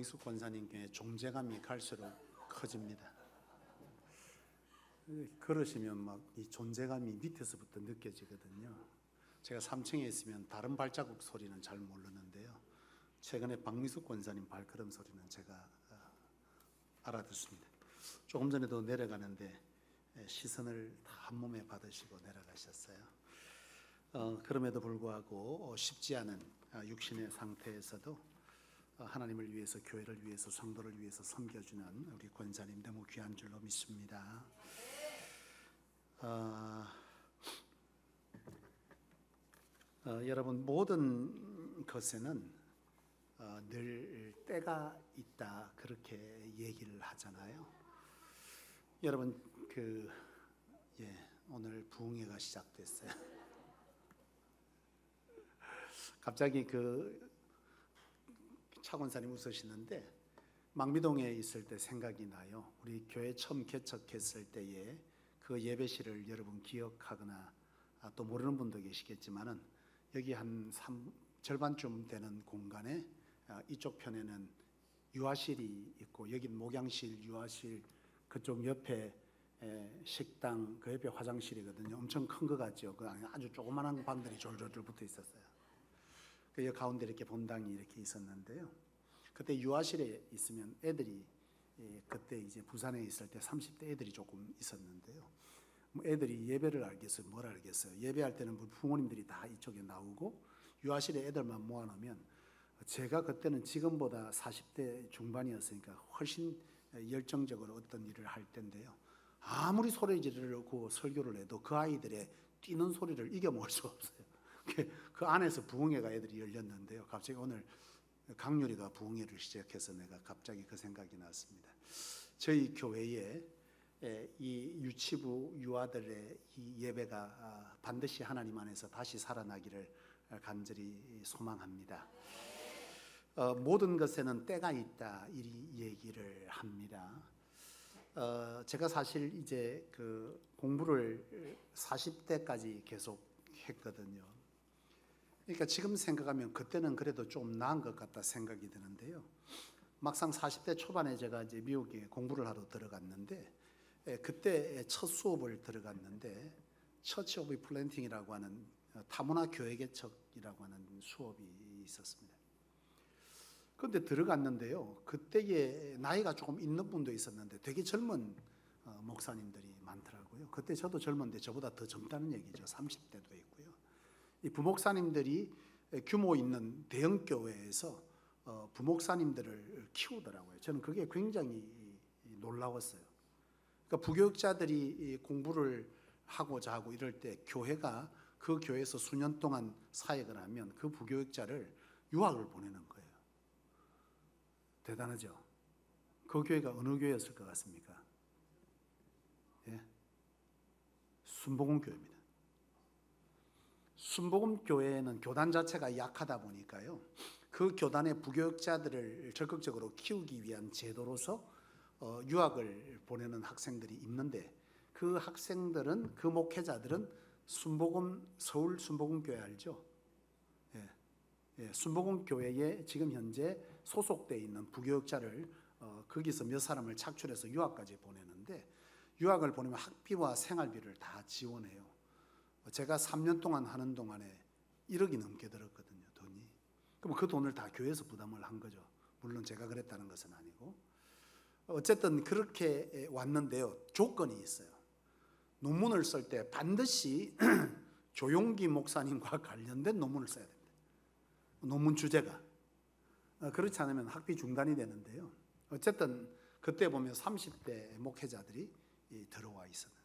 이숙 권사님께 존재감이 갈수록 커집니다. 걸으시면 막 이 존재감이 밑에서부터 느껴지거든요. 제가 3층에 있으면 다른 발자국 소리는 잘 모르는데요. 최근에 박미숙 권사님 발걸음 소리는 제가 알아듣습니다. 조금 전에도 내려가는데 시선을 다 한 몸에 받으시고 내려가셨어요. 그럼에도 불구하고 쉽지 않은 육신의 상태에서도 하나님을 위해서, 교회를 위해서, 성도를 위해서 섬겨주는 우리 권사님 너무 귀한 줄로 믿습니다. 여러분, 모든 것에는 늘 때가 있다, 그렇게 얘기를 하잖아요. 여러분, 오늘 부흥회가 시작됐어요. 갑자기 차 권사님 웃으시는데, 망미동에 있을 때 생각이 나요. 우리 교회 처음 개척했을 때에 그 예배실을 여러분 기억하거나 또 모르는 분도 계시겠지만은, 여기 한 절반쯤 되는 공간에 이쪽 편에는 유아실이 있고, 여긴 목양실, 유아실, 그쪽 옆에 식당, 그 옆에 화장실이거든요. 엄청 큰 거 같죠. 그 아주 조그만한 방들이 졸졸졸 붙어 있었어요. 그 가운데 이렇게 본당이 이렇게 있었는데요. 그때 유아실에 있으면 애들이, 그때 이제 부산에 있을 때 30대 애들이 조금 있었는데요. 애들이 예배를 알겠어요? 뭘 알겠어요? 예배할 때는 부모님들이 다 이쪽에 나오고 유아실에 애들만 모아놓으면, 제가 그때는 지금보다 40대 중반이었으니까 훨씬 열정적으로 어떤 일을 할 텐데요. 아무리 소리 지르고 설교를 해도 그 아이들의 뛰는 소리를 이겨먹을 수가 없어요. 그 안에서 부흥회가 애들이 열렸는데요. 갑자기 오늘 강유리가 부흥회를 시작해서 내가 갑자기 그 생각이 났습니다. 저희 교회에 이 유치부 유아들의 이 예배가 반드시 하나님 안에서 다시 살아나기를 간절히 소망합니다. 모든 것에는 때가 있다, 이 얘기를 합니다. 제가 사실 이제 공부를 40대까지 계속 했거든요. 그러니까 지금 생각하면 그때는 그래도 좀 나은 것 같다 생각이 드는데요. 막상 40대 초반에 제가 이제 미국에 공부를 하러 들어갔는데, 그때 첫 수업을 들어갔는데 처치 오브 플랜팅이라고 하는 타문화 교회 개척이라고 하는 수업이 있었습니다. 그런데 들어갔는데요, 그때에 나이가 조금 있는 분도 있었는데 되게 젊은 목사님들이 많더라고요. 그때 저도 젊은데 저보다 더 젊다는 얘기죠. 30대도 있고요. 이 부목사님들이 규모 있는 대형 교회에서 부목사님들을 키우더라고요. 저는 그게 굉장히 놀라웠어요. 그러니까 부교육자들이 공부를 하고자 하고 이럴 때 교회가 그 교회에서 수년 동안 사역을 하면 그 부교육자를 유학을 보내는 거예요. 대단하죠? 그 교회가 어느 교회였을 것 같습니까? 예? 순복음교회입니다. 순복음교회는 교단 자체가 약하다 보니까요, 그 교단의 부교육자들을 적극적으로 키우기 위한 제도로서 유학을 보내는 학생들이 있는데, 그 학생들은, 그 목회자들은 서울 순복음교회 알죠? 순복음교회에 지금 현재 소속되어 있는 부교육자를 거기서 몇 사람을 착출해서 유학까지 보내는데, 유학을 보내면 학비와 생활비를 다 지원해요. 제가 3년 동안 하는 동안에 1억이 넘게 들었거든요, 돈이. 그럼 그 돈을 다 교회에서 부담을 한 거죠. 물론 제가 그랬다는 것은 아니고. 어쨌든 그렇게 왔는데요, 조건이 있어요. 논문을 쓸 때 반드시 조용기 목사님과 관련된 논문을 써야 됩니다. 논문 주제가. 그렇지 않으면 학비 중단이 되는데요. 어쨌든 그때 보면 30대 목회자들이 들어와 있었는데요.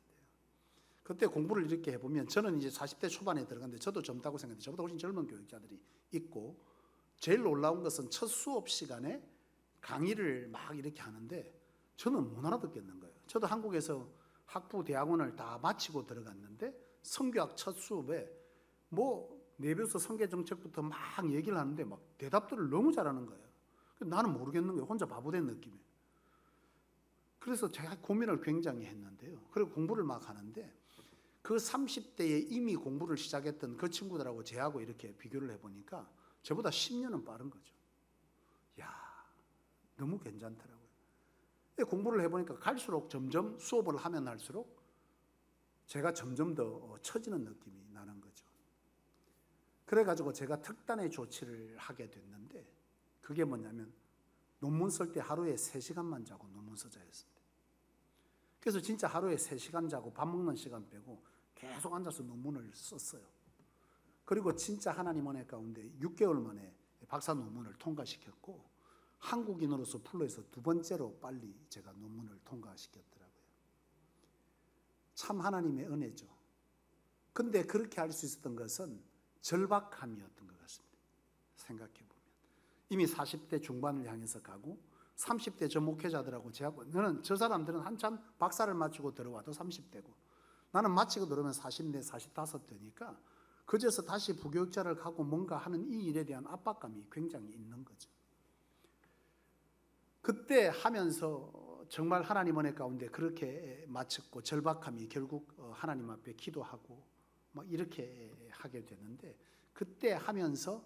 그때 공부를 이렇게 해보면, 저는 이제 40대 초반에 들어갔는데 저도 젊다고 생각했는데 저보다 훨씬 젊은 교육자들이 있고, 제일 놀라운 것은 첫 수업 시간에 강의를 막 이렇게 하는데 저는 못 알아듣겠는 거예요. 저도 한국에서 학부 대학원을 다 마치고 들어갔는데 성교학 첫 수업에 내비우스 성계 정책부터 막 얘기를 하는데 막 대답들을 너무 잘하는 거예요. 나는 모르겠는 거예요. 혼자 바보된 느낌이에요. 그래서 제가 고민을 굉장히 했는데요. 그리고 공부를 막 하는데, 그 30대에 이미 공부를 시작했던 그 친구들하고 제하고 이렇게 비교를 해보니까 저보다 10년은 빠른 거죠. 야, 너무 괜찮더라고요. 공부를 해보니까 갈수록 점점 수업을 하면 할수록 제가 점점 더 처지는 느낌이 나는 거죠. 그래가지고 제가 특단의 조치를 하게 됐는데, 그게 뭐냐면 논문 쓸 때 하루에 3시간만 자고 논문 쓰자 했습니다. 그래서 진짜 하루에 3시간 자고 밥 먹는 시간 빼고 계속 앉아서 논문을 썼어요. 그리고 진짜 하나님 은혜 가운데 6개월 만에 박사 논문을 통과시켰고, 한국인으로서 플로에서 2번째로 빨리 제가 논문을 통과시켰더라고요. 참 하나님의 은혜죠. 근데 그렇게 할 수 있었던 것은 절박함이었던 것 같습니다. 생각해 보면 이미 40대 중반을 향해서 가고 30대 저 목회자들하고 저는 저 사람들은 한참 박사를 마치고 들어와도 30대고, 나는 마치고 들어오면 40대 45 되니까 그제서 다시 부교육자를 가고 뭔가 하는 이 일에 대한 압박감이 굉장히 있는 거죠. 그때 하면서 정말 하나님 은혜 가운데 그렇게 마쳤고, 절박함이 결국 하나님 앞에 기도하고 막 이렇게 하게 되는데, 그때 하면서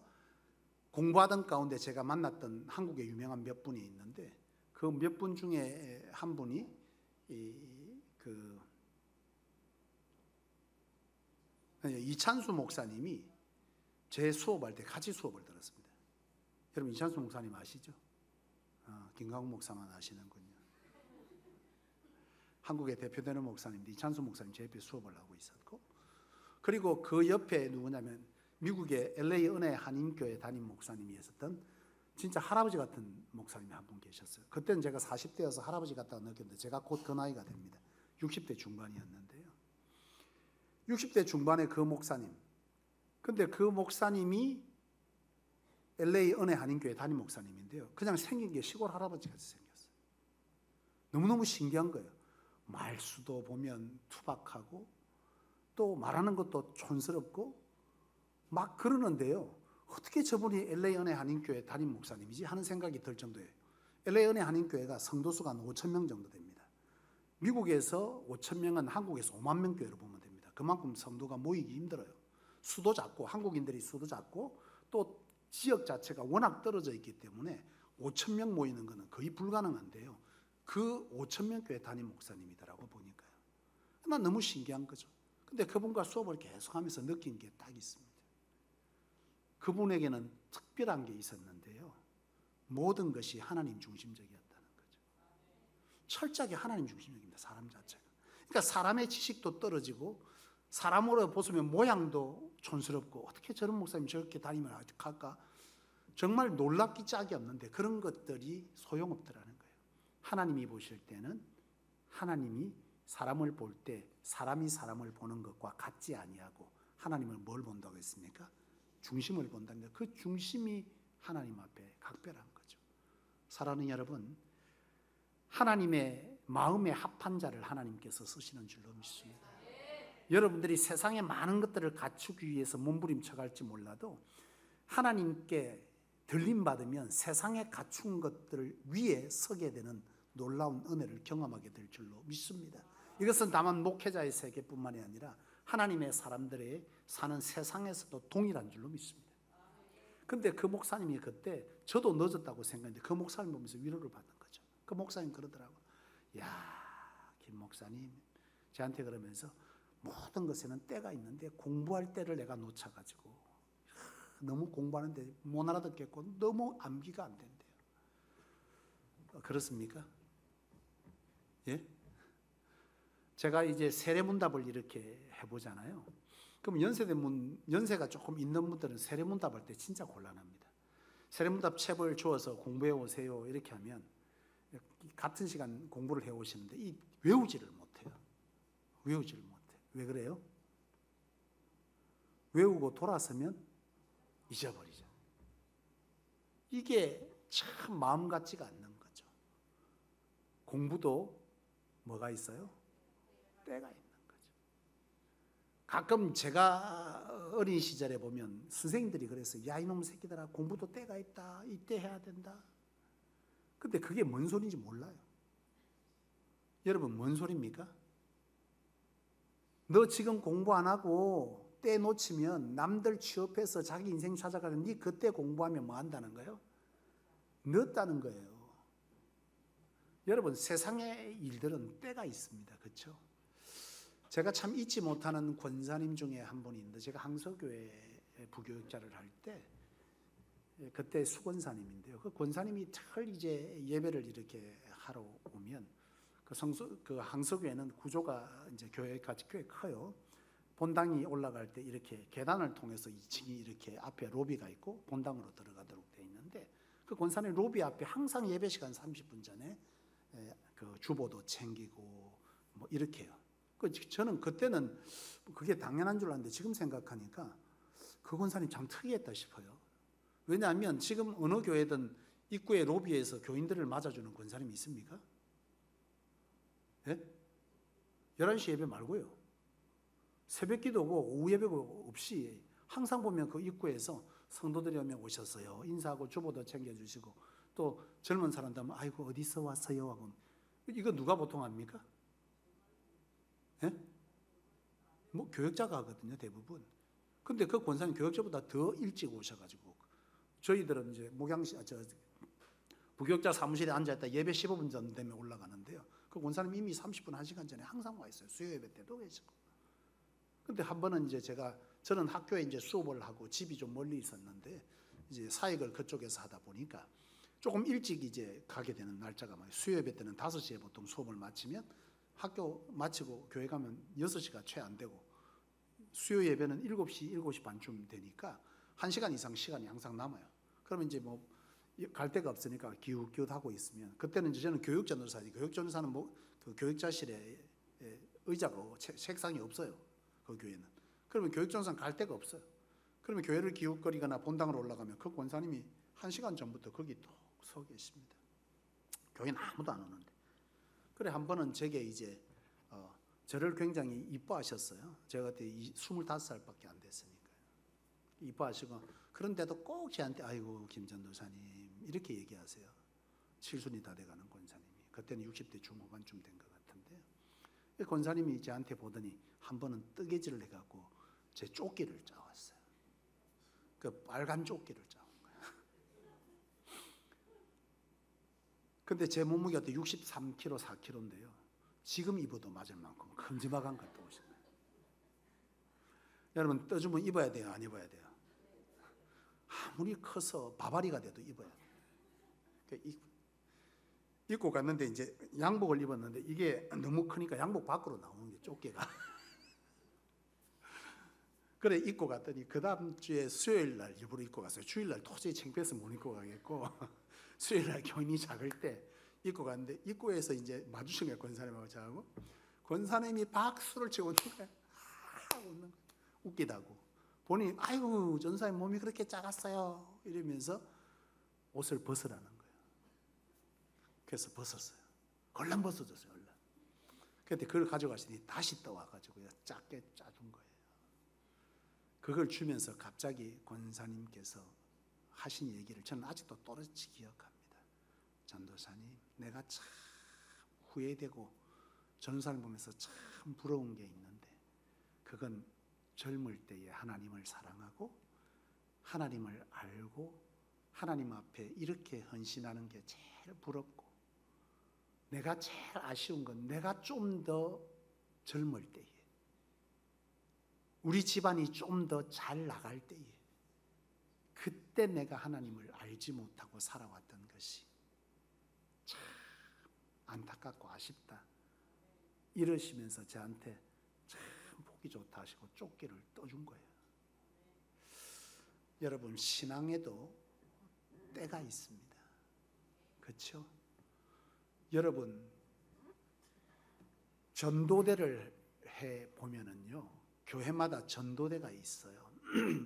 공부하던 가운데 제가 만났던 한국의 유명한 몇 분이 있는데, 그 몇 분 중에 한 분이 이찬수 목사님이 제 수업할 때 같이 수업을 들었습니다. 여러분 이찬수 목사님 아시죠? 김강욱 목사만 아시는군요. 한국의 대표되는 목사님인데 이찬수 목사님 제 옆에 수업을 하고 있었고, 그리고 그 옆에 누구냐면 미국의 LA 은혜 한인교회 담임 목사님이 있었던 진짜 할아버지 같은 목사님이 한 분 계셨어요. 그때는 제가 40대여서 할아버지 같다고 느꼈는데 제가 곧 그 나이가 됩니다. 60대 중반이었는데요. 60대 중반의 그 목사님, 근데 그 목사님이 LA 은혜 한인교회 담임 목사님인데요, 그냥 생긴 게 시골 할아버지 같이 생겼어요. 너무너무 신기한 거예요. 말수도 보면 투박하고 또 말하는 것도 촌스럽고 막 그러는데요, 어떻게 저분이 LA 은혜 한인교회 담임 목사님이지 하는 생각이 들 정도예요. LA 은혜 한인교회가 성도수가 한 5천 명 정도 됩니다. 미국에서 5천 명은 한국에서 5만 명 교회로 보면 됩니다. 그만큼 성도가 모이기 힘들어요. 수도 작고, 한국인들이 수도 작고 또 지역 자체가 워낙 떨어져 있기 때문에 5천 명 모이는 것은 거의 불가능한데요, 그 5천 명 교회 담임 목사님이더라고 보니까요. 난 너무 신기한 거죠. 근데 그분과 수업을 계속하면서 느낀 게 딱 있습니다. 그분에게는 특별한 게 있었는데요, 모든 것이 하나님 중심적이었다는 거죠. 철저하게 하나님 중심적입니다, 사람 자체가. 그러니까 사람의 지식도 떨어지고 사람으로 보시면 모양도 촌스럽고 어떻게 저런 목사님 저렇게 다니면 할까, 정말 놀랍기 짝이 없는데 그런 것들이 소용없더라는 거예요. 하나님이 보실 때는 하나님이 사람을 볼 때 사람이 사람을 보는 것과 같지 아니하고, 하나님을 뭘 본다고 했습니까? 중심을 본다는 거예요. 그 중심이 하나님 앞에 각별한 거죠. 사랑하는 여러분, 하나님의 마음에 합한 자를 하나님께서 쓰시는 줄로 믿습니다. 여러분들이 세상의 많은 것들을 갖추기 위해서 몸부림쳐 갈지 몰라도 하나님께 들림받으면 세상에 갖춘 것들 위에 서게 되는 놀라운 은혜를 경험하게 될 줄로 믿습니다. 이것은 다만 목회자의 세계뿐만이 아니라 하나님의 사람들의 사는 세상에서도 동일한 줄로 믿습니다. 근데 그 목사님이 그때 저도 늦었다고 생각했는데 그 목사님 보면서 위로를 받은 거죠. 그 목사님 그러더라고요. 야, 김 목사님, 저한테 그러면서 모든 것에는 때가 있는데 공부할 때를 내가 놓쳐가지고 너무 공부하는데 못 알아듣겠고 너무 암기가 안 된대요. 그렇습니까? 예? 제가 이제 세례문답을 이렇게 해보잖아요. 그럼 연세가 조금 있는 분들은 세례문답 할 때 진짜 곤란합니다. 세례문답 책을 주어서 공부해 오세요 이렇게 하면 같은 시간 공부를 해 오시는데 외우지를 못해요. 외우지를 못해요. 왜 그래요? 외우고 돌아서면 잊어버리죠. 이게 참 마음 같지가 않는 거죠. 공부도 뭐가 있어요? 때가 있는 거죠. 가끔 제가 어린 시절에 보면 선생님들이 그랬어요. 야, 이놈 새끼들아, 공부도 때가 있다. 이때 해야 된다. 근데 그게 뭔 소리인지 몰라요. 여러분, 뭔 소리입니까? 너 지금 공부 안 하고 때 놓치면 남들 취업해서 자기 인생 찾아가는 네 그때 공부하면 뭐 한다는 거예요? 늦다는 거예요. 여러분, 세상의 일들은 때가 있습니다. 그렇죠? 제가 참 잊지 못하는 권사님 중에 한 분이 있는데, 제가 항서교회 부교육자를 할 때 그때 수권사님인데요. 그 권사님이 늘 이제 예배를 이렇게 하러 오면 그 항서교회는 구조가 이제 교회가 꽤 커요. 본당이 올라갈 때 이렇게 계단을 통해서 2층이 이렇게 앞에 로비가 있고 본당으로 들어가도록 돼 있는데, 그 권사님 로비 앞에 항상 예배 시간 30분 전에 그 주보도 챙기고 뭐 이렇게요. 저는 그때는 그게 당연한 줄 알았는데, 지금 생각하니까 그 권사님 참 특이했다 싶어요. 왜냐하면 지금 어느 교회든 입구의 로비에서 교인들을 맞아주는 권사님이 있습니까? 예? 11시 예배 말고요. 새벽 기도고 오후 예배고 없이 항상 보면 그 입구에서 성도들이 오셨어요. 인사하고 주보도 챙겨주시고, 또 젊은 사람들 하면 아이고 어디서 왔어요 하고. 이거 누가 보통 합니까? 예? 뭐 교역자가 하거든요, 대부분. 근데 그 권사님 교역자보다 더 일찍 오셔가지고, 저희들은 이제 부교역자 사무실에 앉아있다 예배 15분 전 되면 올라가는데요. 그 권사님 이미 30분, 1시간 전에 항상 와 있어요. 수요 예배 때도 계시고. 근데 한 번은 이제 저는 학교에 이제 수업을 하고 집이 좀 멀리 있었는데, 이제 사역을 그쪽에서 하다 보니까 조금 일찍 이제 가게 되는 날짜가 많아요. 수요 예배 때는 5시에 보통 수업을 마치면 학교 마치고 교회 가면 6시가 채 안 되고, 수요 예배는 7시, 7시 반쯤 되니까 1시간 이상 시간이 항상 남아요. 그러면 이제 뭐 갈 데가 없으니까 기웃기웃 하고 있으면, 그때는 이제 저는 교육전도사지. 교육전도사는 뭐 그 교육자실에 의자가 책상이 없어요. 그 교회는. 그러면 교육전도사는 갈 데가 없어요. 그러면 교회를 기웃거리거나 본당으로 올라가면 그 권사님이 1시간 전부터 거기 또 서 계십니다. 교회는 아무도 안 오는데. 그래 한 번은 제게 이제 저를 굉장히 이뻐하셨어요. 제가 그때 25살밖에 안 됐으니까요. 이뻐하시고, 그런데도 꼭 저한테 아이고 김 전도사님 이렇게 얘기하세요. 칠순이 다 돼가는 권사님이. 그때는 60대 중후반쯤 된 것 같은데요. 권사님이 저한테 보더니 한 번은 뜨개질을 해갖고 제 조끼를 짜왔어요. 그 빨간 조끼를 짜온 거예요. 근데 제 몸무게가 63kg, 4kg인데요. 지금 입어도 맞을 만큼 큼지막한 걸 떠오셨네요. 여러분, 떠주면 입어야 돼요, 안 입어야 돼요? 아무리 커서 바바리가 돼도 입어야 돼요. 입고 갔는데 이제 양복을 입었는데 이게 너무 크니까 양복 밖으로 나오는 게 조끼가. 그래 입고 갔더니 그 다음 주에 수요일 날 일부러 입고 갔어요. 주일 날 도저히 창피해서 못 입고 가겠고 수요일 날 교인이 작을 때 입고 갔는데, 입구에서 이제 마주친 거예요, 권사님하고 저하고. 권사님이 박수를 치고 웃는 거예요. 웃는 거예요. 웃기다고. 본인이 아이고 전사님 몸이 그렇게 작았어요 이러면서 옷을 벗으라는 거예요. 그래서 벗었어요. 얼른 벗어줬어요. 얼른. 그때 그걸 가져가시니 다시 떠와가지고 작게 짜준 거예요. 그걸 주면서 갑자기 권사님께서 하신 얘기를 저는 아직도 또렷이 기억합니다. 전도사님, 내가 참 후회되고 전도사님 보면서 참 부러운 게 있는데, 그건 젊을 때에 하나님을 사랑하고 하나님을 알고 하나님 앞에 이렇게 헌신하는 게 제일 부럽고, 내가 제일 아쉬운 건 내가 좀 더 젊을 때에, 우리 집안이 좀 더 잘 나갈 때에, 그때 내가 하나님을 알지 못하고 살아왔던 것이 참 안타깝고 아쉽다 이러시면서 저한테 참 보기 좋다 하시고 조끼를 떠준 거예요. 여러분, 신앙에도 때가 있습니다. 그렇죠? 여러분, 전도대를 해보면은요, 교회마다 전도대가 있어요.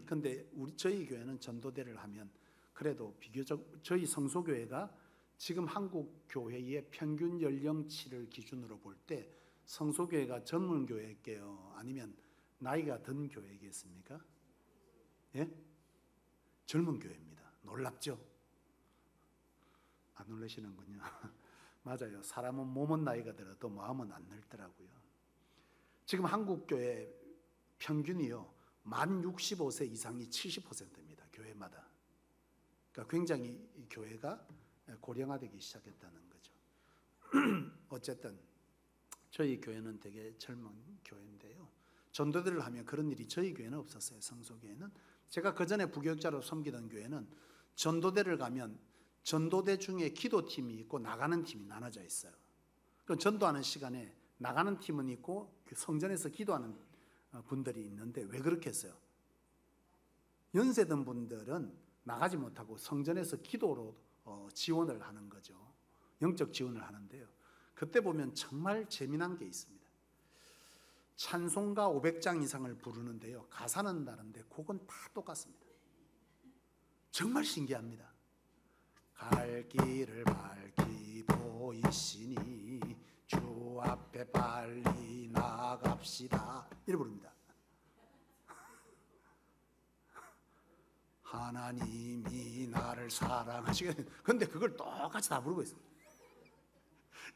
근데 저희 교회는 전도대를 하면 그래도 비교적, 저희 성소교회가 지금 한국 교회의 평균 연령치를 기준으로 볼 때 성소교회가 젊은 교회일게요, 아니면 나이가 든 교회겠습니까? 예? 젊은 교회입니다. 놀랍죠? 안 놀라시는군요. 맞아요. 사람은 몸은 나이가 들어도 마음은 안 늙더라고요. 지금 한국 교회 평균이요, 만 65세 이상이 70%입니다. 교회마다. 그러니까 굉장히 이 교회가 고령화되기 시작했다는 거죠. 어쨌든 저희 교회는 되게 젊은 교회인데요. 전도대를 하면 그런 일이 저희 교회는 없었어요. 성소교회는. 제가 그 전에 부교육자로 섬기던 교회는 전도대를 가면 전도대 중에 기도팀이 있고 나가는 팀이 나눠져 있어요. 그 전도하는 시간에 나가는 팀은 있고 성전에서 기도하는 분들이 있는데 왜 그렇게 했어요? 연세든 분들은 나가지 못하고 성전에서 기도로 지원을 하는 거죠. 영적 지원을 하는데요. 그때 보면 정말 재미난 게 있습니다. 찬송가 500장 이상을 부르는데요. 가사는 다른데 곡은 다 똑같습니다. 정말 신기합니다. 갈 길을 밝히 보이시니 주 앞에 빨리 나갑시다. 이래 부릅니다. 하나님이 나를 사랑하시겠네. 근데 그걸 똑같이 다 부르고 있습니다.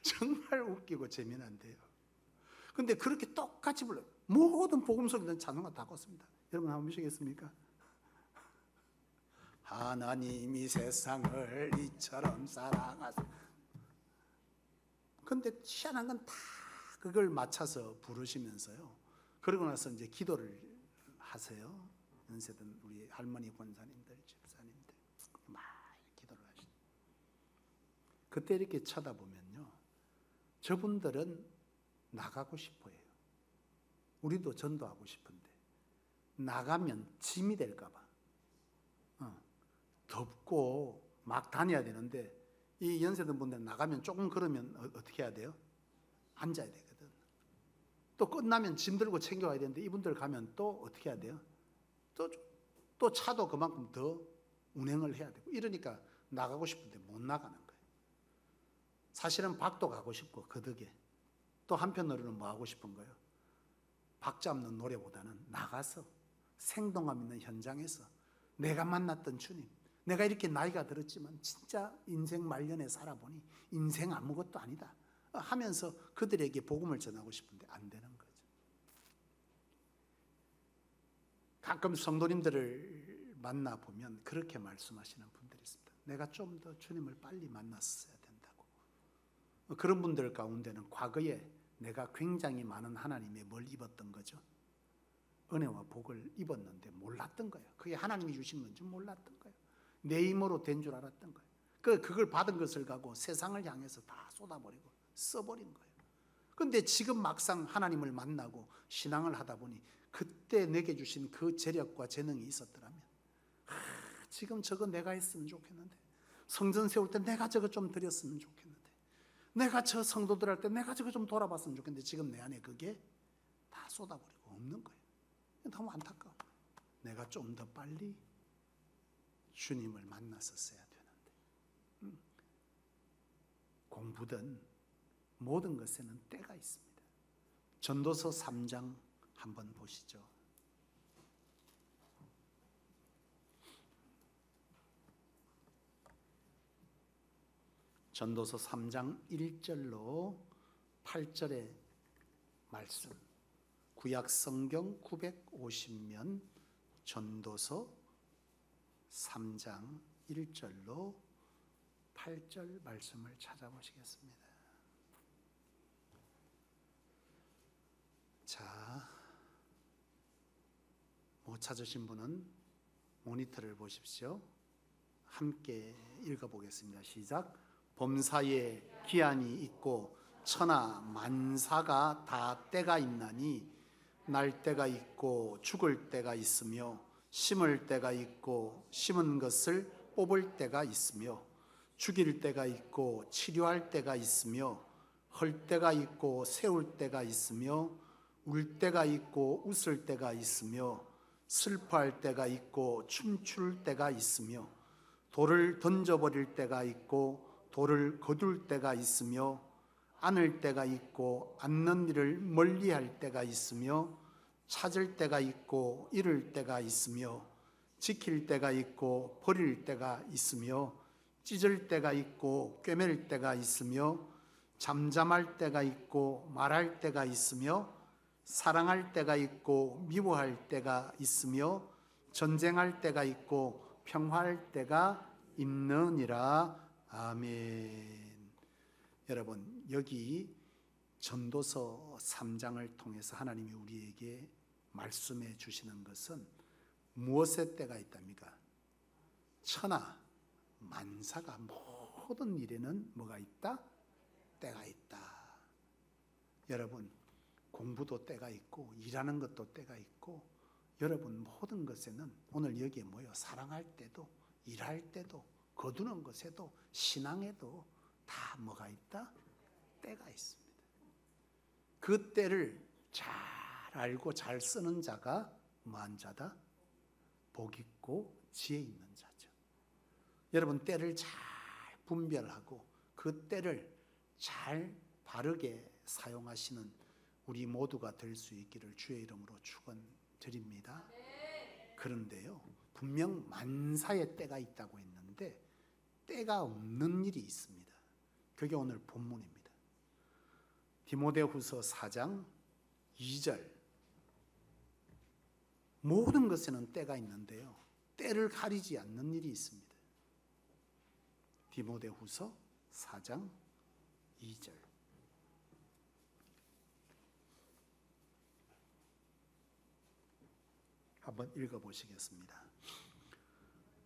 정말 웃기고 재미난데요. 근데 그렇게 똑같이 불러요. 모든 복음 속에 있는 찬송가 다 껐습니다. 여러분 한번 보시겠습니까? 하나님이 세상을 이처럼 사랑하사. 근데 희한한 건 다 그걸 맞춰서 부르시면서요. 그러고 나서 이제 기도를 하세요. 연세든 우리 할머니 권사님들, 집사님들 막 기도를 하시죠. 그때 이렇게 쳐다보면요, 저분들은 나가고 싶어요. 우리도 전도하고 싶은데 나가면 짐이 될까 봐 덥고 막 다녀야 되는데, 이 연세든 분들 나가면 조금 그러면 어떻게 해야 돼요? 앉아야 되거든. 또 끝나면 짐 들고 챙겨와야 되는데 이분들 가면 또 어떻게 해야 돼요? 또 차도 그만큼 더 운행을 해야 되고, 이러니까 나가고 싶은데 못 나가는 거예요. 사실은 박도 가고 싶고 그 덕에 또 한편으로는 뭐 하고 싶은 거예요? 박 잡는 노래보다는 나가서 생동감 있는 현장에서 내가 만났던 주님, 내가 이렇게 나이가 들었지만 진짜 인생 말년에 살아보니 인생 아무것도 아니다 하면서 그들에게 복음을 전하고 싶은데 안 되는 거죠. 가끔 성도님들을 만나보면 그렇게 말씀하시는 분들이 있습니다. 내가 좀 더 주님을 빨리 만났어야 된다고. 그런 분들 가운데는 과거에 내가 굉장히 많은 하나님의 뭘 입었던 거죠. 은혜와 복을 입었는데 몰랐던 거예요. 그게 하나님이 주신 건지 몰랐던 거예요. 내 힘으로 된 줄 알았던 거예요. 그걸 받은 것을 가고 세상을 향해서 다 쏟아버리고 써버린 거예요. 그런데 지금 막상 하나님을 만나고 신앙을 하다 보니 그때 내게 주신 그 재력과 재능이 있었더라면, 지금 저거 내가 했으면 좋겠는데, 성전 세울 때 내가 저거 좀 드렸으면 좋겠는데, 내가 저 성도들 할 때 내가 저거 좀 돌아봤으면 좋겠는데, 지금 내 안에 그게 다 쏟아버리고 없는 거예요. 너무 안타까워. 내가 좀 더 빨리 주님을 만났었어야 되는데. 공부든 모든 것에는 때가 있습니다. 전도서 3장 한번 보시죠. 전도서 3장 1절로 8절의 말씀. 구약 성경 950면 전도서 3장 1절로 8절 말씀을 찾아보시겠습니다. 자, 못 찾으신 분은 모니터를 보십시오. 함께 읽어보겠습니다. 시작. 범사에 기한이 있고 천하 만사가 다 때가 있나니, 날 때가 있고 죽을 때가 있으며, 심을 때가 있고 심은 것을 뽑을 때가 있으며, 죽일 때가 있고 치료할 때가 있으며, 헐 때가 있고 세울 때가 있으며, 울 때가 있고 웃을 때가 있으며, 슬퍼할 때가 있고 춤출 때가 있으며, 돌을 던져버릴 때가 있고 돌을 거둘 때가 있으며, 안을 때가 있고 않는 일을 멀리할 때가 있으며, 찾을 때가 있고 잃을 때가 있으며, 지킬 때가 있고 버릴 때가 있으며, 찢을 때가 있고 꿰맬 때가 있으며, 잠잠할 때가 있고 말할 때가 있으며, 사랑할 때가 있고 미워할 때가 있으며, 전쟁할 때가 있고 평화할 때가 있느니라. 아멘. 여러분, 여기 전도서 3장을 통해서 하나님이 우리에게 말씀해 주시는 것은 무엇의 때가 있답니까? 천하 만사가 모든 일에는 뭐가 있다? 때가 있다. 여러분, 공부도 때가 있고 일하는 것도 때가 있고, 여러분 모든 것에는 오늘 여기에 모여 사랑할 때도 일할 때도 거두는 것에도 신앙에도 다 뭐가 있다? 때가 있습니다. 그 때를 잘 알고 잘 쓰는 자가 뭐한 자다? 복 있고 지혜 있는 자죠. 여러분, 때를 잘 분별하고 그 때를 잘 바르게 사용하시는 우리 모두가 될 수 있기를 주의 이름으로 축원드립니다. 그런데요, 분명 만사의 때가 있다고 했는데 때가 없는 일이 있습니다. 그게 오늘 본문입니다. 디모데후서 4장 2절. 모든 것에는 때가 있는데요, 때를 가리지 않는 일이 있습니다. 디모데후서 4장 2절. 한번 읽어보시겠습니다.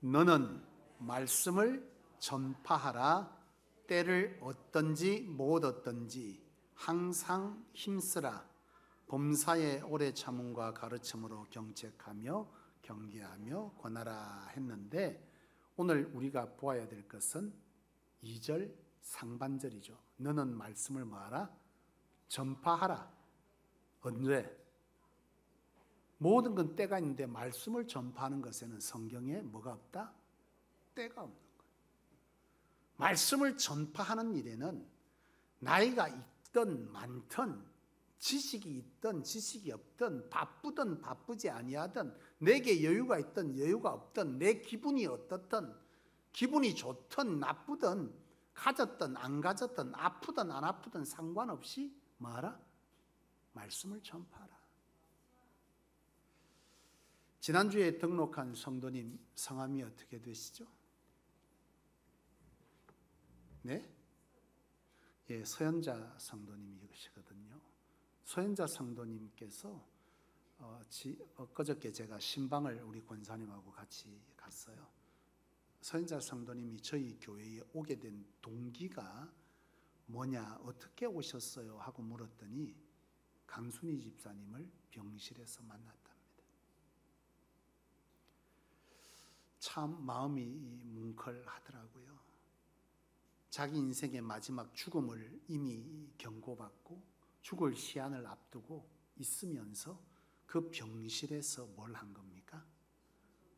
너는 말씀을 전파하라. 때를 얻든지 못 얻든지 항상 힘쓰라. 범사에 오래 참음과 가르침으로 경책하며 경계하며 권하라 했는데, 오늘 우리가 보아야 될 것은 2절 상반절이죠. 너는 말씀을 뭐하라? 전파하라. 언제? 모든 건 때가 있는데 말씀을 전파하는 것에는 성경에 뭐가 없다? 때가 없는 거예요. 말씀을 전파하는 일에는 나이가 있든 많든, 지식이 있든 지식이 없든, 바쁘든 바쁘지 아니하든, 내게 여유가 있든 여유가 없든, 내 기분이 어떻든, 기분이 좋든 나쁘든, 가졌든 안 가졌든, 아프든 안 아프든 상관없이 뭐하라? 말씀을 전파하라. 지난주에 등록한 성도님 성함이 어떻게 되시죠? 네? 예, 서연자 성도님이시거든요. 서연자 성도님께서 엊그저께 제가 신방을 우리 권사님하고 같이 갔어요. 서연자 성도님이 저희 교회에 오게 된 동기가 뭐냐, 어떻게 오셨어요? 하고 물었더니 강순희 집사님을 병실에서 만났답니다. 참 마음이 뭉클하더라고요. 자기 인생의 마지막 죽음을 이미 경고받고 죽을 시한을 앞두고 있으면서 그 병실에서 뭘 한 겁니까?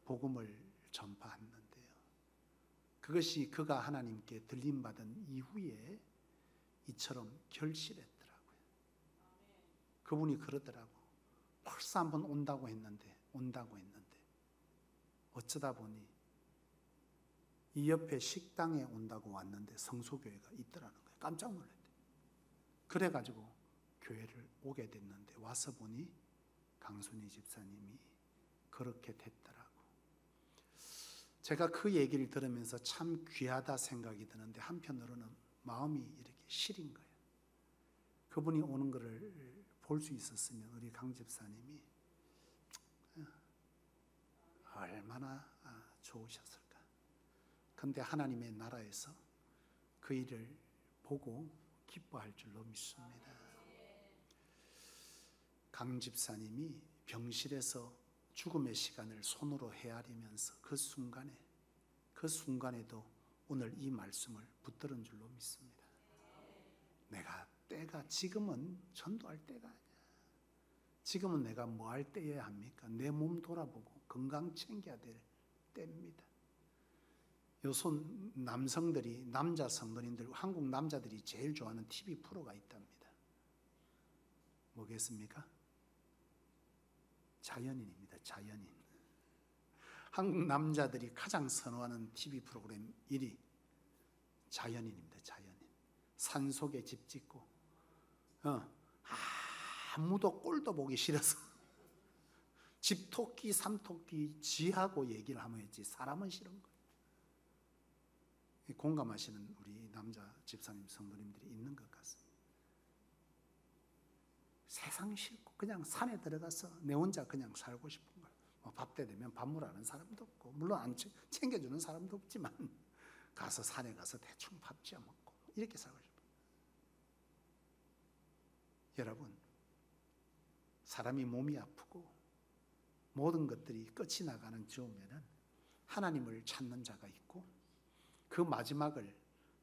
복음을 전파했는데요. 그것이 그가 하나님께 들림받은 이후에 이처럼 결실했더라고요. 그분이 그러더라고. 벌써 한번 온다고 했는데 어쩌다 보니 이 옆에 식당에 온다고 왔는데 성소교회가 있더라는 거예요. 깜짝 놀랐대요. 그래가지고 교회를 오게 됐는데 와서 보니 강순희 집사님이 그렇게 됐더라고. 제가 그 얘기를 들으면서 참 귀하다 생각이 드는데 한편으로는 마음이 이렇게 시린 거예요. 그분이 오는 것을 볼 수 있었으면 우리 강 집사님이 얼마나 좋으셨을까. 그런데 하나님의 나라에서 그 일을 보고 기뻐할 줄로 믿습니다. 강 집사님이 병실에서 죽음의 시간을 손으로 헤아리면서 그 순간에도 오늘 이 말씀을 붙들은 줄로 믿습니다. 내가 때가 지금은 전도할 때가 아니야. 지금은 내가 뭐 할 때여야 합니까? 내 몸 돌아보고 건강 챙겨야 될 때입니다. 요즘 남성들이, 남자 성도님들, 한국 남자들이 제일 좋아하는 TV 프로가 있답니다. 뭐겠습니까? 자연인입니다. 자연인. 한국 남자들이 가장 선호하는 TV 프로그램 1위 자연인입니다. 자연인. 산속에 집 짓고 아무도 꼴도 보기 싫어서 집토끼, 삼토끼, 쥐하고 얘기를 하면 했지 사람은 싫은 거예요. 공감하시는 우리 남자 집사님 성도님들이 있는 것 같습니다. 세상 싫고 그냥 산에 들어가서 내 혼자 그냥 살고 싶은 거예요. 밥때 되면 밥물 아는 사람도 없고, 물론 안 챙겨주는 사람도 없지만 가서 산에 가서 대충 밥 지어 먹고 이렇게 살고 싶어요. 여러분, 사람이 몸이 아프고 모든 것들이 끝이 나가는 즈음에는 하나님을 찾는 자가 있고, 그 마지막을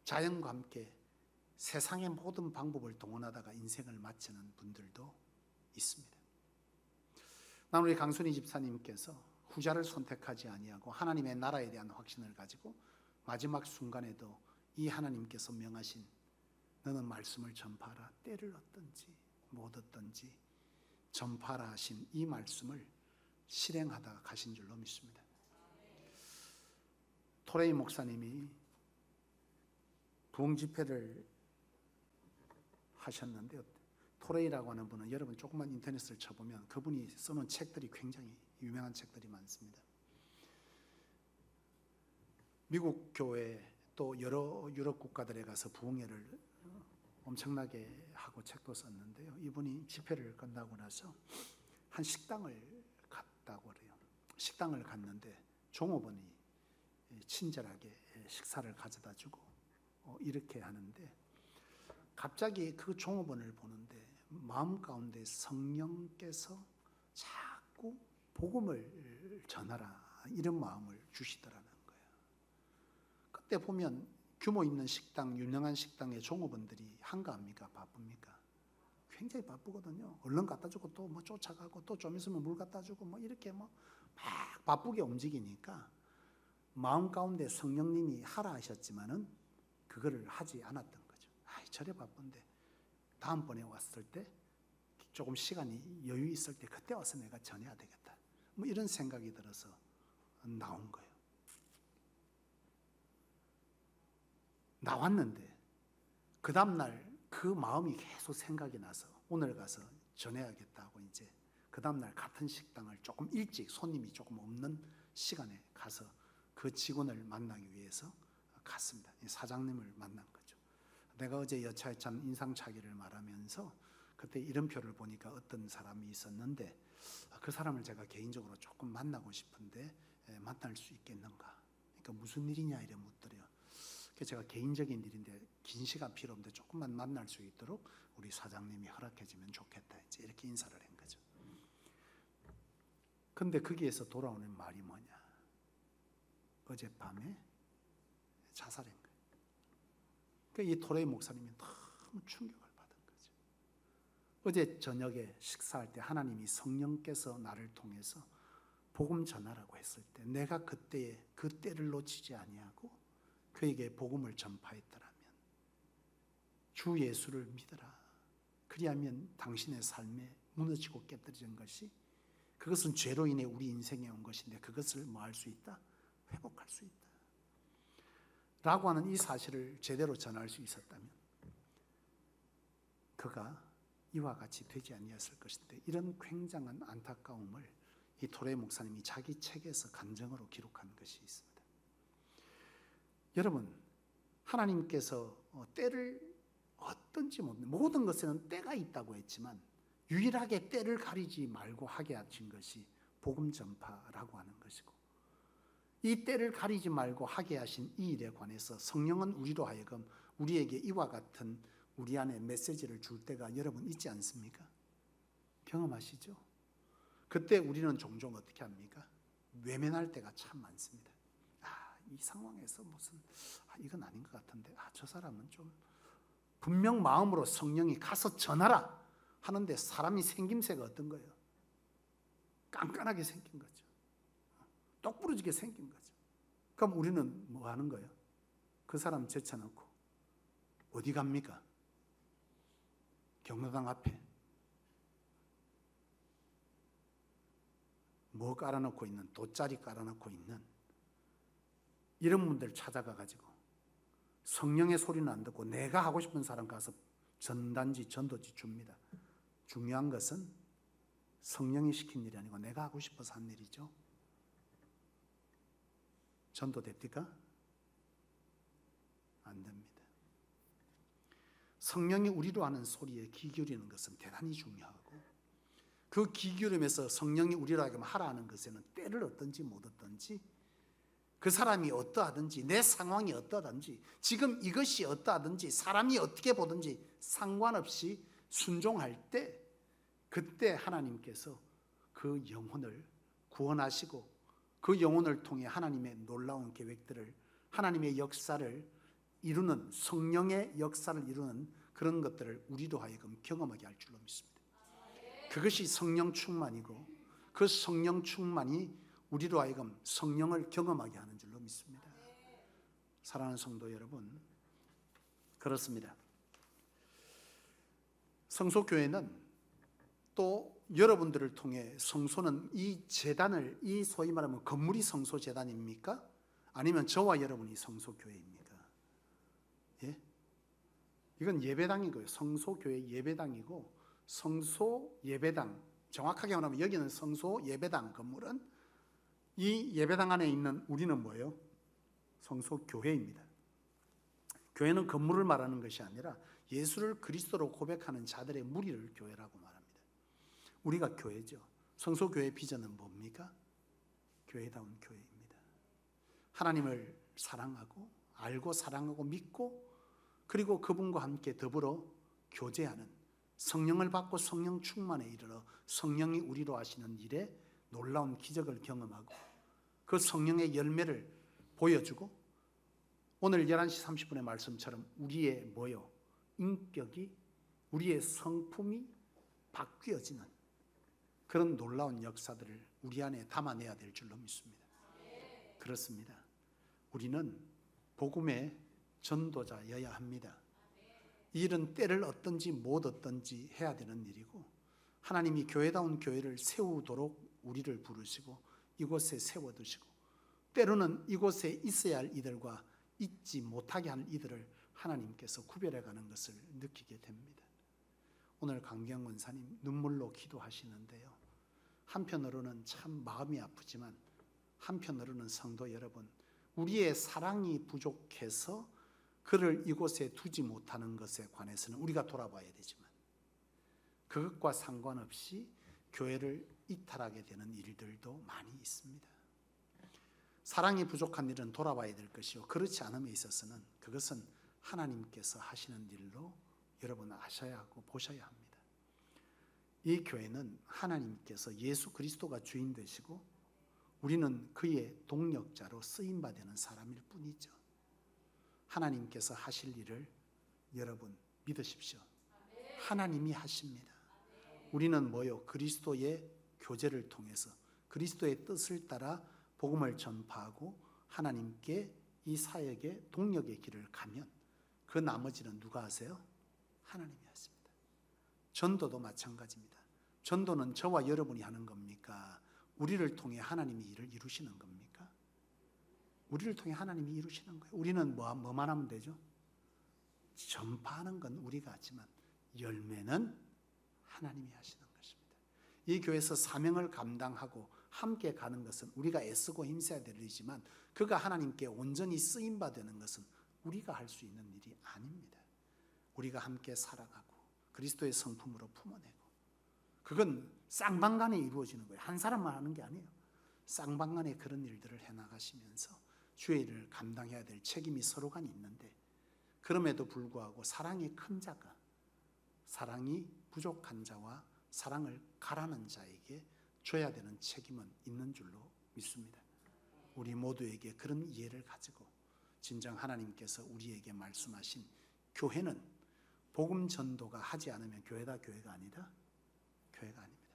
자연과 함께 세상의 모든 방법을 동원하다가 인생을 마치는 분들도 있습니다. 나는 우리 강순희 집사님께서 후자를 선택하지 아니하고 하나님의 나라에 대한 확신을 가지고 마지막 순간에도 이 하나님께서 명하신 너는 말씀을 전파하라, 때를 얻든지 못 얻든지 전파하라 하신 이 말씀을 실행하다가 가신 줄로 믿습니다. 토레이 목사님이 부흥 집회를 하셨는데요. 토레이라고 하는 분은 여러분 조금만 인터넷을 쳐보면 그분이 써놓은 책들이 굉장히 유명한 책들이 많습니다. 미국 교회 또 여러 유럽 국가들에 가서 부흥회를 엄청나게 하고 책도 썼는데요. 이분이 집회를 끝나고 나서 한 식당을 갔다고 그래요. 식당을 갔는데 종업원이 친절하게 식사를 가져다 주고 이렇게 하는데, 갑자기 그 종업원을 보는데 마음 가운데 성령께서 자꾸 복음을 전하라 이런 마음을 주시더라는 거예요. 그때 보면 규모 있는 식당, 유명한 식당의 종업원들이 한가합니까? 바쁩니까? 굉장히 바쁘거든요. 얼른 갖다 주고 또 뭐 쫓아가고 또 좀 있으면 물 갖다 주고 뭐 이렇게 막 바쁘게 움직이니까 마음 가운데 성령님이 하라 하셨지만은 그거를 하지 않았던 거죠. 저래 바쁜데 다음번에 왔을 때 조금 시간이 여유 있을 때 그때 와서 내가 전해야 되겠다, 뭐 이런 생각이 들어서 나온 거예요. 나왔는데 그 다음날 그 마음이 계속 생각이 나서 오늘 가서 전해야겠다고 이제 그 다음날 같은 식당을 조금 일찍 손님이 조금 없는 시간에 가서 그 직원을 만나기 위해서 갔습니다. 사장님을 만난 거죠. 내가 어제 여차에 참 인상착의를 말하면서 그때 이름표를 보니까 어떤 사람이 있었는데 그 사람을 제가 개인적으로 조금 만나고 싶은데 만날 수 있겠는가? 그러니까 무슨 일이냐 이래 묻더래요. 그래서 제가 개인적인 일인데 긴 시간 필요 없는데 조금만 만날 수 있도록 우리 사장님이 허락해 주면 좋겠다, 이제 이렇게 인사를 한 거죠. 근데 거기에서 돌아오는 말이 뭐냐? 어젯밤에 자살한 거예요. 그러니까 이 토레이 목사님이 너무 충격을 받은 거죠. 어제 저녁에 식사할 때 하나님이 성령께서 나를 통해서 복음 전하라고 했을 때 내가 그때에 그 때를 놓치지 아니하고 그에게 복음을 전파했더라면, 주 예수를 믿어라, 그리하면 당신의 삶에 무너지고 깨뜨려진 것이, 그것은 죄로 인해 우리 인생에 온 것인데 그것을 뭐 할 수 있다? 회복할 수 있다 라고 하는 이 사실을 제대로 전할 수 있었다면 그가 이와 같이 되지 아니었을 것인데, 이런 굉장한 안타까움을 이 토레이 목사님이 자기 책에서 간증으로 기록한 것이 있습니다. 여러분, 하나님께서 때를 어떤지 모든 것에는 때가 있다고 했지만 유일하게 때를 가리지 말고 하게 하신 것이 복음 전파라고 하는 것이고, 이 때를 가리지 말고 하게 하신 이 일에 관해서 성령은 우리로 하여금 우리에게 이와 같은 우리 안에 메시지를 줄 때가 여러분 있지 않습니까? 경험하시죠? 그때 우리는 종종 어떻게 합니까? 외면할 때가 참 많습니다. 이 상황에서 무슨 이건 아닌 것 같은데 저 사람은 좀 분명 마음으로 성령이 가서 전하라 하는데 사람이 생김새가 어떤 거예요? 깐깐하게 생긴 거죠. 똑부러지게 생긴 거죠. 그럼 우리는 뭐 하는 거예요? 그 사람 제쳐놓고 어디 갑니까? 경로당 앞에 뭐 깔아놓고 있는, 돗자리 깔아놓고 있는 이런 분들 찾아가 가지고 성령의 소리는 안 듣고 내가 하고 싶은 사람 가서 전단지, 전도지 줍니다. 중요한 것은 성령이 시킨 일이 아니고 내가 하고 싶어서 한 일이죠. 전도 됩니까? 안 됩니다. 성령이 우리로 하는 소리에 귀 기울이는 것은 대단히 중요하고, 그 귀 기울임에서 성령이 우리로 하여금 하라 하는 것에는 때를 얻든지 못 얻든지, 그 사람이 어떠하든지, 내 상황이 어떠하든지, 지금 이것이 어떠하든지, 사람이 어떻게 보든지 상관없이 순종할 때, 그때 하나님께서 그 영혼을 구원하시고 그 영혼을 통해 하나님의 놀라운 계획들을, 하나님의 역사를 이루는, 성령의 역사를 이루는 그런 것들을 우리도 하여금 경험하게 할 줄로 믿습니다. 그것이 성령 충만이고, 그 성령 충만이 우리로 하여금 성령을 경험하게 하는 줄로 믿습니다. 사랑하는 성도 여러분, 그렇습니다. 성소교회는 또 여러분들을 통해, 성소는 이 재단을, 이 소위 말하면 건물이 성소재단입니까? 아니면 저와 여러분이 성소교회입니까? 예? 이건 예배당이고요. 성소교회 예배당이고, 성소 예배당, 정확하게 말하면 여기는 성소 예배당 건물은, 이 예배당 안에 있는 우리는 뭐예요? 성소교회입니다. 교회는 건물을 말하는 것이 아니라 예수를 그리스도로 고백하는 자들의 무리를 교회라고 말합니다. 우리가 교회죠. 성소교회의 비전은 뭡니까? 교회다운 교회입니다. 하나님을 사랑하고, 알고 사랑하고 믿고, 그리고 그분과 함께 더불어 교제하는, 성령을 받고 성령 충만에 이르러 성령이 우리로 하시는 일에 놀라운 기적을 경험하고, 그 성령의 열매를 보여주고, 오늘 11시 30분의 말씀처럼 우리의 뭐요? 인격이, 우리의 성품이 바뀌어지는 그런 놀라운 역사들을 우리 안에 담아내야 될 줄로 믿습니다. 그렇습니다. 우리는 복음의 전도자여야 합니다. 이 일은 때를 얻든지 못 얻든지 해야 되는 일이고, 하나님이 교회다운 교회를 세우도록 우리를 부르시고 이곳에 세워두시고, 때로는 이곳에 있어야 할 이들과 있지 못하게 할 이들을 하나님께서 구별해가는 것을 느끼게 됩니다. 오늘 강경 원사님 눈물로 기도하시는데요, 한편으로는 참 마음이 아프지만 한편으로는 성도 여러분, 우리의 사랑이 부족해서 그를 이곳에 두지 못하는 것에 관해서는 우리가 돌아봐야 되지만, 그것과 상관없이 교회를 이탈하게 되는 일들도 많이 있습니다. 사랑이 부족한 일은 돌아봐야 될 것이요, 그렇지 않음에 있어서는 그것은 하나님께서 하시는 일로 여러분 아셔야 하고 보셔야 합니다. 이 교회는 하나님께서 예수 그리스도가 주인 되시고 우리는 그의 동력자로 쓰임받는 사람일 뿐이죠. 하나님께서 하실 일을 여러분 믿으십시오. 하나님이 하십니다. 우리는 뭐요? 그리스도의 교제를 통해서 그리스도의 뜻을 따라 복음을 전파하고 하나님께 이 사역의 동력의 길을 가면 그 나머지는 누가 하세요? 하나님이 하십니다. 전도도 마찬가지입니다. 전도는 저와 여러분이 하는 겁니까? 우리를 통해 하나님이 일을 이루시는 겁니까? 우리를 통해 하나님이 이루시는 거예요. 우리는 뭐만 하면 되죠? 전파하는 건 우리가 하지만 열매는 하나님이 하시는 것입니다. 이 교회에서 사명을 감당하고 함께 가는 것은 우리가 애쓰고 힘써야 될 일이지만, 그가 하나님께 온전히 쓰임받는 것은 우리가 할 수 있는 일이 아닙니다. 우리가 함께 살아가고 그리스도의 성품으로 품어내고, 그건 쌍방간에 이루어지는 거예요. 한 사람만 하는 게 아니에요. 쌍방간에 그런 일들을 해나가시면서 주의 일을 감당해야 될 책임이 서로 간 있는데, 그럼에도 불구하고 사랑이 큰 자가 사랑이 부족한 자와 사랑을 가라는 자에게 줘야 되는 책임은 있는 줄로 믿습니다. 우리 모두에게 그런 이해를 가지고 진정 하나님께서 우리에게 말씀하신 교회는 복음 전도가 하지 않으면 교회가 아니다? 교회가 아닙니다.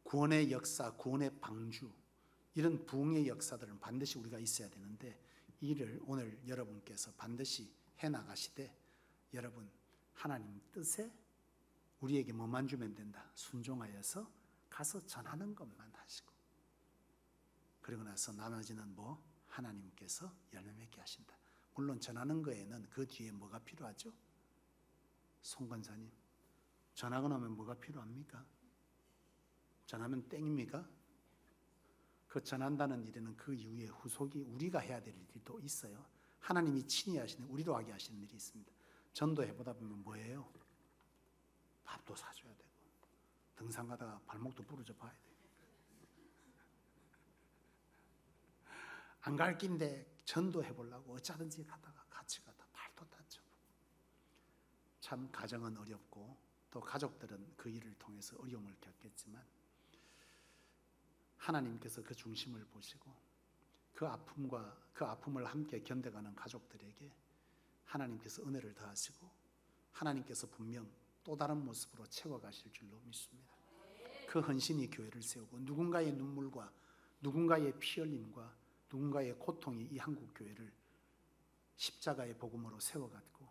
구원의 역사, 구원의 방주, 이런 부흥의 역사들은 반드시 우리가 있어야 되는데, 이를 오늘 여러분께서 반드시 해나가시되, 여러분 하나님 뜻에 우리에게 뭐만 주면 된다? 순종하여서 가서 전하는 것만 하시고, 그리고 나서 나머지는 뭐? 하나님께서 열매 맺게 하신다. 물론 전하는 거에는 그 뒤에 뭐가 필요하죠? 송 권사님, 전하고 나면 뭐가 필요합니까? 전하면 땡입니까? 그 전한다는 일에는 그 이후에 후속이 우리가 해야 될 일이 또 있어요. 하나님이 친히 하시는, 우리로 하게 하시는 일이 있습니다. 전도해보다 보면 뭐예요? 밥도 사줘야 되고 등산 가다가 발목도 부러져 봐야 돼요. 안 갈 긴데 전도해보려고 어쩌든지 가다가 같이 가다 발도 다쳐. 참 가정은 어렵고 또 가족들은 그 일을 통해서 어려움을 겪겠지만 하나님께서 그 중심을 보시고 그 아픔을 함께 견뎌가는 가족들에게 하나님께서 은혜를 더하시고 하나님께서 분명 또 다른 모습으로 채워가실 줄로 믿습니다. 그 헌신이 교회를 세우고 누군가의 눈물과 누군가의 피 흘림과 누군가의 고통이 이 한국 교회를 십자가의 복음으로 세워갔고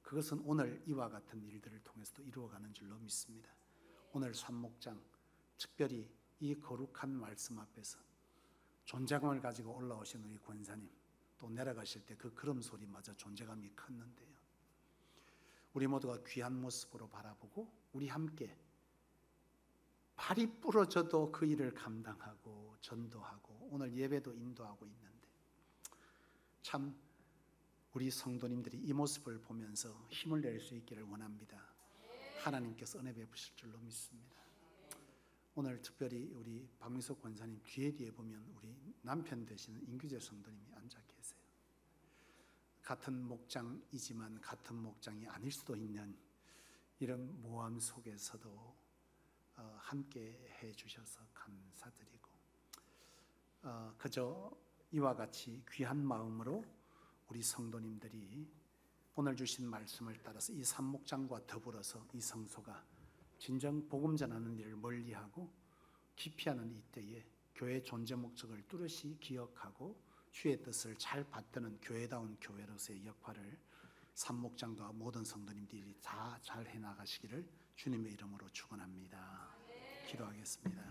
그것은 오늘 이와 같은 일들을 통해서도 이루어가는 줄로 믿습니다. 오늘 산목장 특별히 이 거룩한 말씀 앞에서 존재감을 가지고 올라오신 우리 권사님 또 내려가실 때 그 걸음 소리마저 존재감이 컸는데요. 우리 모두가 귀한 모습으로 바라보고 우리 함께 발이 부러져도 그 일을 감당하고 전도하고 오늘 예배도 인도하고 있는데 참 우리 성도님들이 이 모습을 보면서 힘을 낼 수 있기를 원합니다. 하나님께서 은혜 베푸실 줄로 믿습니다. 오늘 특별히 우리 박민석 권사님 뒤에 보면 우리 남편 되시는 인규재 성도님이 앉아 계세요. 같은 목장이지만 같은 목장이 아닐 수도 있는 이런 모함 속에서도 함께 해주셔서 감사드리고 그저 이와 같이 귀한 마음으로 우리 성도님들이 오늘 주신 말씀을 따라서 이 산목장과 더불어서 이 성소가 진정 복음 전하는 일을 멀리하고 기피하는 이때에 교회 존재 목적을 뚜렷이 기억하고 주의 뜻을 잘 받드는 교회다운 교회로서의 역할을 산목장과 모든 성도님들이 다 잘 해나가시기를 주님의 이름으로 축원합니다. 기도하겠습니다.